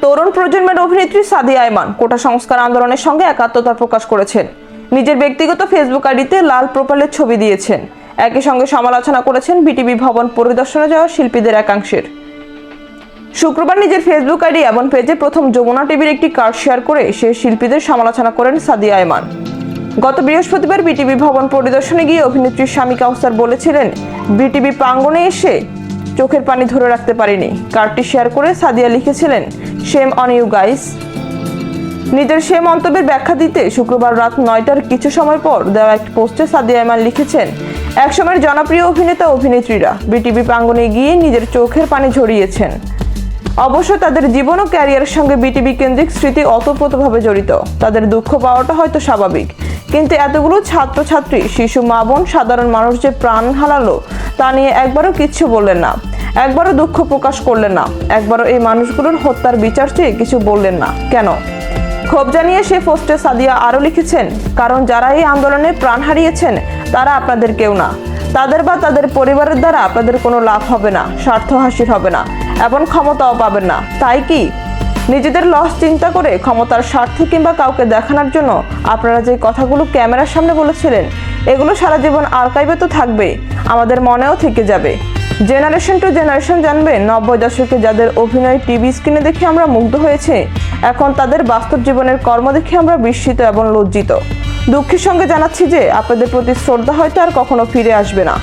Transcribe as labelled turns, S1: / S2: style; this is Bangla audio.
S1: তরুণ প্রজন্মের অভিনেত্রী সাদিয়া আয়মান কোটা সংস্কার আন্দোলনের সঙ্গে একাত্মতা প্রকাশ করেছেন। নিজের ব্যক্তিগত ফেসবুক আইডিতে লাল প্রোফাইলের ছবি দিয়েছেন। একই সঙ্গে সমালোচনা করেছেন বিটিভি ভবন পরিদর্শনে যাওয়া শিল্পীদের একাংশের। শুক্রবার নিজের ফেসবুক আইডি এবং পেজে প্রথম যমুনা টিভির একটি কার্ড শেয়ার করে সে শিল্পীদের সমালোচনা করেন সাদিয়া আয়মান। গত বৃহস্পতিবার বিটিভি ভবন পরিদর্শনে গিয়ে অভিনেত্রী স্বামী কাউসার বলেছিলেন, বিটিভি প্রাঙ্গণে এসে চোখের পানি ধরে রাখতে পারিনি। কার্ডটি শেয়ার করে সাদিয়া লিখেছিলেন, শেম অন ইউ গাইস। নিজের সে মন্তব্যের ব্যাখ্যা দিতে শুক্রবার রাত 9টার কিছু সময় পর দেওয়া একটি পোস্টে সাদিয়া আয়মান লিখেছেন, একসময়ের জনপ্রিয় অভিনেতা অভিনেত্রীরা বিটিভি প্রাঙ্গণে গিয়ে নিজের চোখের পানি ঝরিয়েছেন। অবশ্য তাদের জীবন ও ক্যারিয়ারের সঙ্গে বিটিভি কেন্দ্রিক স্মৃতি ওতপ্রোতভাবে জড়িত। তাদের দুঃখ পাওয়াটা হয়তো স্বাভাবিক, কিন্তু এতগুলো ছাত্রছাত্রী, শিশু, মা বোন, সাধারণ মানুষ যে প্রাণ হারালো তা নিয়ে একবারও কিচ্ছু বললেন না, একবারও দুঃখ প্রকাশ করলেন না, একবারও এই মানুষগুলোর হত্যার বিচার চেয়ে কিছু বললেন না। কেন? ক্ষোভ জানিয়ে সে পোস্টে সাদিয়া আরও লিখেছেন, কারণ যারা এই আন্দোলনে প্রাণ হারিয়েছেন তারা আপনাদের কেউ না। তাদের বা তাদের পরিবারের দ্বারা আপনাদের কোনো লাভ হবে না, স্বার্থ হাসিল হবে না এবং ক্ষমতাও পাবেন না। তাই কি নিজেদের লস চিন্তা করে ক্ষমতার স্বার্থে কিংবা কাউকে দেখানোর জন্য আপনারা যে কথাগুলো ক্যামেরার সামনে বলেছিলেন, এগুলো সারা জীবন আর্কাইভে তো থাকবে, আমাদের মনেও থেকে যাবে। জেনারেশন টু জেনারেশন জানবে 90 দশকে যাদের অভিনয় টিভি স্ক্রিনে দেখে আমরা মুগ্ধ হয়েছে, এখন তাদের বাস্তব জীবনের কর্ম দেখে আমরা বিস্মিত এবং লজ্জিত। দুঃখের সঙ্গে জানাচ্ছি যে আপনাদের প্রতি শ্রদ্ধা হয়তো আর কখনো ফিরে আসবে না।